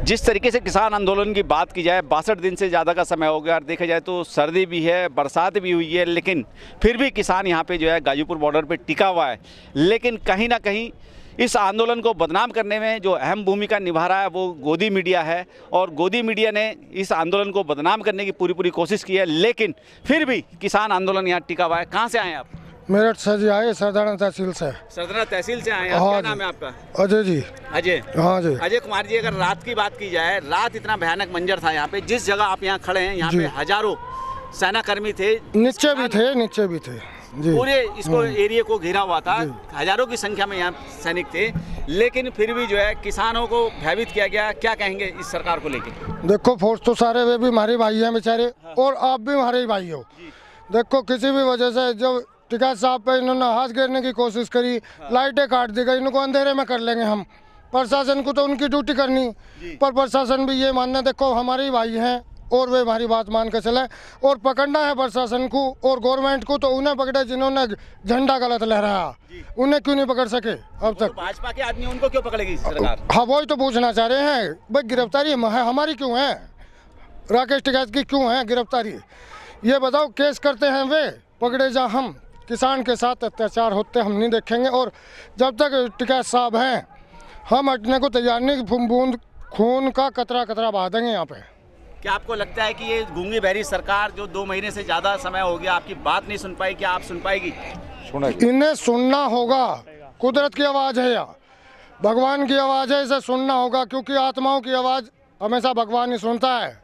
जिस तरीके से किसान आंदोलन की बात की जाए, 62 दिन से ज़्यादा का समय हो गया और देखा जाए तो सर्दी भी है, बरसात भी हुई है, लेकिन फिर भी किसान यहाँ पे जो है गाजीपुर बॉर्डर पे टिका हुआ है। लेकिन कहीं ना कहीं इस आंदोलन को बदनाम करने में जो अहम भूमिका निभा रहा है वो गोदी मीडिया है, और गोदी मीडिया ने इस आंदोलन को बदनाम करने की पूरी कोशिश की है, लेकिन फिर भी किसान आंदोलन यहाँ टिका हुआ है। कहाँ से आए आप? मेरठ से जी आए, सरदाना तहसील से। सरदाना तहसील से आए हैं। हाँ क्या जी। नाम है आपका? अजय जी। अजय। हाँ जी। अजय कुमार जी, अगर रात की बात की जाए, रात इतना भयानक मंजर था यहाँ पे, जिस जगह आप यहाँ खड़े हैं यहाँ जी। पे हजारों सेना कर्मी थे, नीचे भी थे जी। पूरे इसको एरिया को घेरा हुआ था, हजारों की संख्या में यहाँ सैनिक थे, लेकिन फिर भी जो है किसानों को भयभीत किया गया। क्या कहेंगे इस सरकार को लेके? देखो, फौज तो सारे वे भी हमारे भाई हैं बेचारे, और आप भी हमारे ही भाई हो। देखो, किसी भी वजह से जो टिकैत साहब पे इन्होंने हाथ गिरने की कोशिश करी, लाइटें काट दी गई, इनको अंधेरे में कर लेंगे हम। प्रशासन को तो उनकी ड्यूटी करनी, पर प्रशासन भी ये मानना, देखो हमारे ही भाई हैं और वे हमारी बात मान के चले, और पकड़ना है प्रशासन को और गवर्नमेंट को तो उन्हें पकड़े जिन्होंने झंडा गलत लहराया, उन्हें क्यों नहीं पकड़ सके अब तक? भाजपा के आदमी उनको क्यों पकड़ेगी सरकार? हाँ, वही तो पूछना चाह रहे हैं भाई, गिरफ्तारी हमारी क्यों है? राकेश टिकैत की क्यों है गिरफ्तारी? ये बताओ, केस करते हैं वे, पकड़े जा हम। किसान के साथ अत्याचार होते हम नहीं देखेंगे, और जब तक टिकैत साहब हैं हम हटने को तैयार नहीं। बूंद खून का कतरा कतरा बहा देंगे यहाँ पे। क्या आपको लगता है कि ये गूंगी बहरी सरकार जो 2 महीने से ज़्यादा समय हो गया आपकी बात नहीं सुन पाई, क्या आप सुन पाएगी? इन्हें सुनना होगा, कुदरत की आवाज़ है या भगवान की आवाज़ है, इसे सुनना होगा, क्योंकि आत्माओं की आवाज़ हमेशा भगवान ही सुनता है।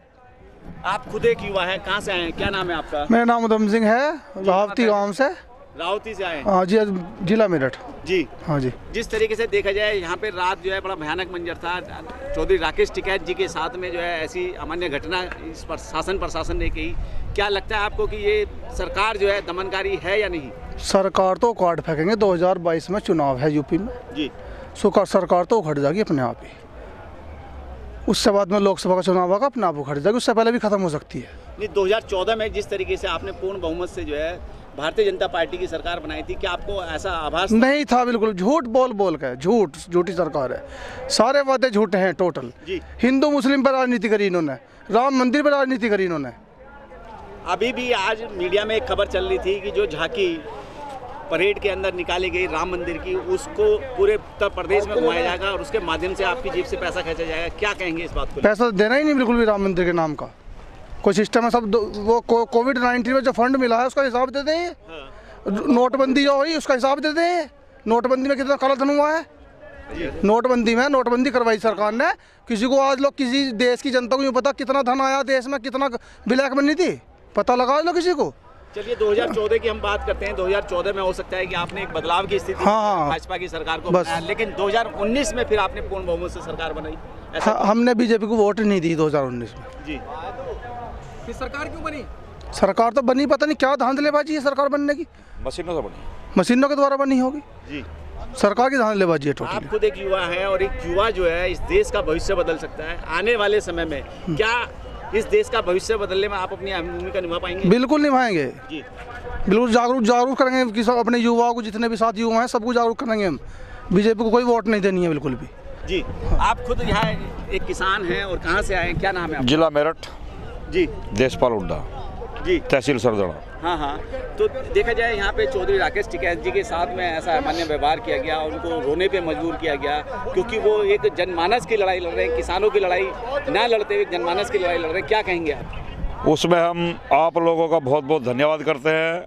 आप खुद एक युवा हैं, कहाँ से आए हैं? क्या नाम है आपका? मेरा नाम उधम सिंह है, रावती गांव से। रावती से आए हैं? हाँ जी, जिला मेरठ जी। हाँ जी। जिस तरीके से देखा जाए यहाँ पे रात जो है बड़ा भयानक मंजर था, चौधरी राकेश टिकैत जी के साथ में जो है ऐसी अमान्य घटना इस पर प्रशासन ने की। क्या लगता है आपको कि ये सरकार जो है दमनकारी है या नहीं? सरकार तो काट फेंकेंगे, 2022 में चुनाव है यूपी में जी। सरकार तो उखड़ जाएगी अपने आप ही। उससे बाद में लोकसभा का चुनाव होगा, अपने आप उखड़ जाएगी, उससे पहले भी खत्म हो सकती है। नहीं, 2014 में जिस तरीके से आपने पूर्ण बहुमत से जो है भारतीय जनता पार्टी की सरकार बनाई थी, क्या आपको ऐसा आभास नहीं था? बिल्कुल झूठ बोल के, झूठी सरकार है, सारे वादे झूठे हैं टोटल। हिंदू मुस्लिम पर राजनीति करी इन्होंने, राम मंदिर पर राजनीति करी इन्होंने। अभी भी आज मीडिया में एक खबर चल रही थी कि जो झांकी परेड के अंदर निकाली गई राम मंदिर की, उसको पूरे उत्तर प्रदेश में घुमाया जाएगा और उसके माध्यम से आपकी जेब से पैसा खींचा जाएगा। क्या कहेंगे इस बात को? पैसा देना ही नहीं बिल्कुल भी राम मंदिर के नाम का, कोई सिस्टम है सब। वो कोविड-19 में जो फंड मिला है उसका हिसाब दे दें। नोटबंदी जो हुई उसका हिसाब दे दें। नोटबंदी में कितना काला धन हुआ है? नोटबंदी करवाई सरकार ने। किसी को आज लोग, किसी देश की जनता को यूँ पता कितना धन आया देश में, कितना ब्लैक मनी थी, पता लगा लो किसी को। चलिए 2014 की हम बात करते हैं। 2014 में हो सकता है कि आपने एक बदलाव की स्थिति भाजपा की सरकार को बनाया, लेकिन 2019 में फिर आपने पूर्ण बहुमत से सरकार बनाई। हमने बीजेपी को वोट नहीं दी 2019 में। जी। फिर सरकार क्यों बनी? सरकार तो बनी, पता नहीं क्या धांधलेबाजी है सरकार बनने की। मशीनों से बनी, मशीनों के द्वारा बनी होगी जी। सरकार की धांधलेबाजी है टोटली। आप खुद एक युवा है, और एक युवा जो है इस देश का भविष्य बदल सकता है आने वाले समय में। क्या इस देश का भविष्य बदलने में आप अपनी भूमिका निभा पाएंगे? बिल्कुल निभाएंगे जी। बिल्कुल जागरूक करेंगे कि सब अपने युवाओं को, जितने भी साथ युवा हैं सबको जागरूक करेंगे हम। बीजेपी को कोई वोट नहीं देनी है बिल्कुल भी। जी। आप खुद यहाँ एक किसान हैं, और कहाँ से आए? क्या नाम है आपका? जिला मेरठ जी। देशपाल हुड्डा जी। तहसील सरदाना। हाँ। तो देखा जाए यहाँ पे चौधरी राकेश टिकैत जी के साथ में ऐसा अमान्य व्यवहार किया गया, उनको रोने पे मजबूर किया गया, क्योंकि वो एक जनमानस की लड़ाई लड़ रहे हैं, किसानों की लड़ाई ना लड़ते हुए जनमानस की लड़ाई लड़ रहे हैं। क्या कहेंगे आप? उसमें हम आप लोगों का बहुत बहुत धन्यवाद करते हैं।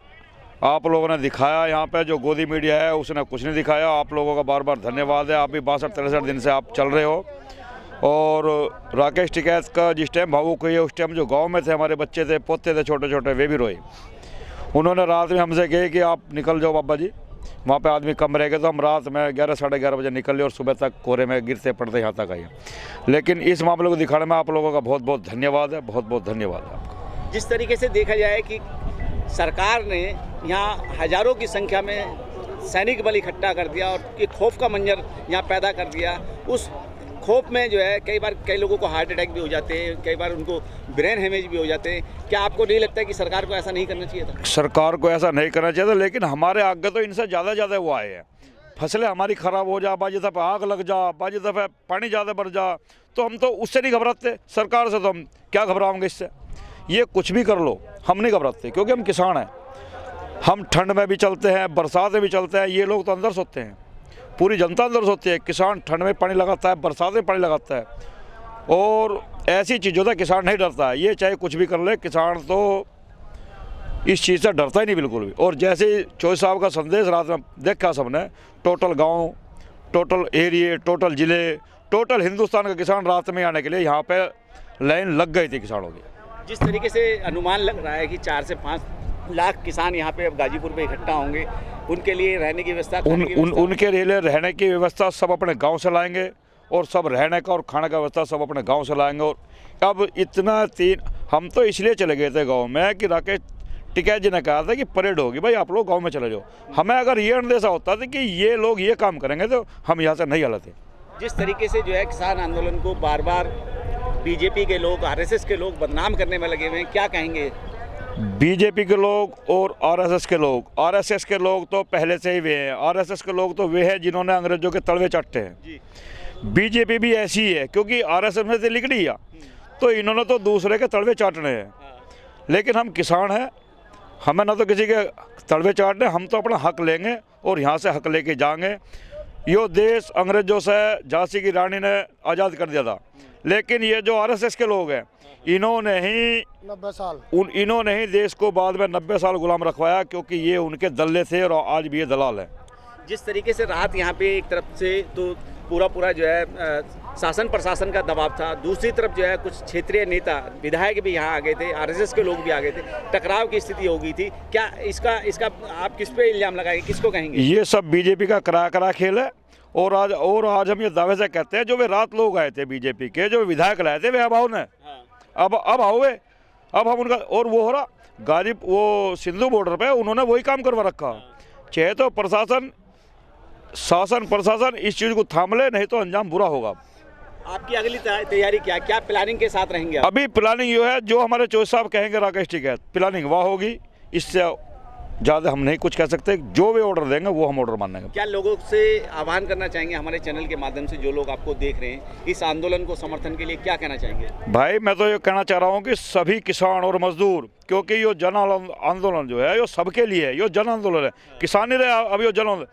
आप लोगों ने दिखाया, यहाँ पे जो गोदी मीडिया है उसने कुछ नहीं दिखाया। आप लोगों का बार बार धन्यवाद है। आप भी 62-63 दिन से आप चल रहे हो। और राकेश टिकैत का जिस टाइम भावुक हुई है, उस टाइम जो गांव में थे हमारे बच्चे थे, पोते थे छोटे छोटे, वे भी रोए। उन्होंने रात में हमसे कहे कि आप निकल जाओ बाबा जी, वहाँ पे आदमी कम रह गए। तो हम रात में 11-11:30 बजे निकल लिए और सुबह तक कोहरे में गिरते पड़ते यहाँ तक आए। लेकिन इस मामले को दिखाने में आप लोगों का बहुत बहुत धन्यवाद है, बहुत बहुत धन्यवाद है आपका। जिस तरीके से देखा जाए कि सरकार ने यहाँ हजारों की संख्या में सैनिक बल इकट्ठा कर दिया और एक खौफ का मंजर यहाँ पैदा कर दिया, उस खौफ में जो है कई लोगों को हार्ट अटैक भी हो जाते हैं, कई बार उनको ब्रेन हेमेज भी हो जाते हैं। क्या आपको नहीं लगता है कि सरकार को ऐसा नहीं करना चाहिए था? सरकार को ऐसा नहीं करना चाहिए था, लेकिन हमारे आगे तो इनसे ज़्यादा वो आए हैं। फसलें हमारी ख़राब हो जा, बाजी दफ़े आग लग जा, बाजी दफ़े पानी ज़्यादा बढ़ जा, तो हम तो उससे नहीं घबराते। सरकार से तो हम क्या घबराएंगे इससे। ये कुछ भी कर लो, हम नहीं घबराते, क्योंकि हम किसान हैं। हम ठंड में भी चलते हैं, बरसात में भी चलते हैं। ये लोग तो अंदर सोते हैं, पूरी जनता अंदर सोती है। किसान ठंड में पानी लगाता है, बरसात में पानी लगाता है, और ऐसी चीज़ों से किसान नहीं डरता है। ये चाहे कुछ भी कर ले, किसान तो इस चीज़ से डरता ही नहीं बिल्कुल भी। और जैसे चौधरी साहब का संदेश रात में देखा सबने, टोटल गांव, टोटल एरिए, टोटल ज़िले, टोटल हिंदुस्तान का किसान रात में आने के लिए यहाँ पे लाइन लग गई थी किसानों की। जिस तरीके से अनुमान लग रहा है कि 4 से 5 लाख किसान यहाँ पे अब गाजीपुर में इकट्ठा होंगे, उनके लिए रहने की व्यवस्था, उनके लिए रहने की व्यवस्था सब अपने गांव से लाएंगे, और सब रहने का और खाने का व्यवस्था सब अपने गांव से लाएंगे। और अब इतना हम तो इसलिए चले गए थे गांव में कि राकेश टिकैत जी ने कहा था कि परेड होगी, भाई आप लोग गांव में चले जाओ। हमें अगर ये अंदेशा होता था कि ये लोग ये काम करेंगे तो हम यहाँ से नहीं हलते। जिस तरीके से जो है किसान आंदोलन को बार बार बीजेपी के लोग, आरएसएस के लोग बदनाम करने में लगे हुए हैं, क्या कहेंगे? बीजेपी के लोग और आरएसएस के लोग तो पहले से ही वे हैं। आरएसएस के लोग तो वे हैं जिन्होंने अंग्रेजों के तलवे चाटे हैं। बीजेपी भी ऐसी ही है, क्योंकि आरएसएस में से निकली है, तो इन्होंने तो दूसरे के तलवे चाटने हैं। लेकिन हम किसान हैं, हमें ना तो किसी के तलवे चाटने, हम तो अपना हक लेंगे और यहाँ से हक लेके जाएंगे। यो देश अंग्रेजों से झांसी की रानी ने आज़ाद कर दिया था, लेकिन ये जो आरएसएस के लोग हैं, इन्होंने ही 90 साल इन्होंने ही देश को बाद में 90 साल गुलाम रखवाया, क्योंकि ये उनके दल्ले थे और आज भी ये दलाल हैं। जिस तरीके से रात यहाँ पे एक तरफ से तो पूरा जो है शासन प्रशासन का दबाव था, दूसरी तरफ जो है कुछ क्षेत्रीय नेता विधायक भी यहाँ आ गए थे, आरएसएस के लोग भी आ गए थे, टकराव की स्थिति हो गई थी। क्या इसका आप किस पे इल्जाम लगाएंगे, किसको कहेंगे? ये सब बीजेपी का करा खेल है। और आज हम ये दावे से कहते हैं, जो वे रात लोग आए थे बीजेपी के, जो विधायक लाए थे, वे अब आओ न, अब आओ वे, अब हम उनका, और वो हो रहा गाजीपुर वो सिंधु बॉर्डर पे उन्होंने वही काम करवा रखा। चाहे तो शासन प्रशासन इस चीज़ को थाम ले, नहीं तो अंजाम बुरा होगा। आपकी अगली तैयारी क्या प्लानिंग के साथ रहेंगे आप? अभी प्लानिंग ये है, जो हमारे चौधरी साहब कहेंगे राकेश टिकैत, प्लानिंग वह होगी। इससे ज़्यादा हम नहीं कुछ कह सकते। जो भी ऑर्डर देंगे वो हम ऑर्डर मानेंगे। क्या लोगों से आह्वान करना चाहेंगे हमारे चैनल के माध्यम से, जो लोग आपको देख रहे हैं, इस आंदोलन को समर्थन के लिए क्या कहना चाहेंगे? भाई मैं तो ये कहना चाह रहा हूँ कि सभी किसान और मजदूर, क्योंकि ये जन आंदोलन जो है ये सबके लिए है, ये जन आंदोलन है। किसान नहीं रहे अब ये जन आंदोलन,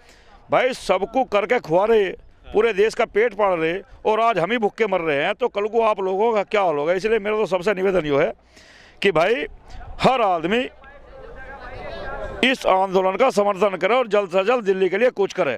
भाई सबको करके खुआ रहे, पूरे देश का पेट पाल रहे, और आज हम ही भूखे मर रहे हैं, तो कल को आप लोगों का क्या हाल होगा। इसलिए मेरा तो सबसे निवेदन ये है कि भाई हर आदमी इस आंदोलन का समर्थन करे और जल्द से जल्द दिल्ली के लिए कूच करे।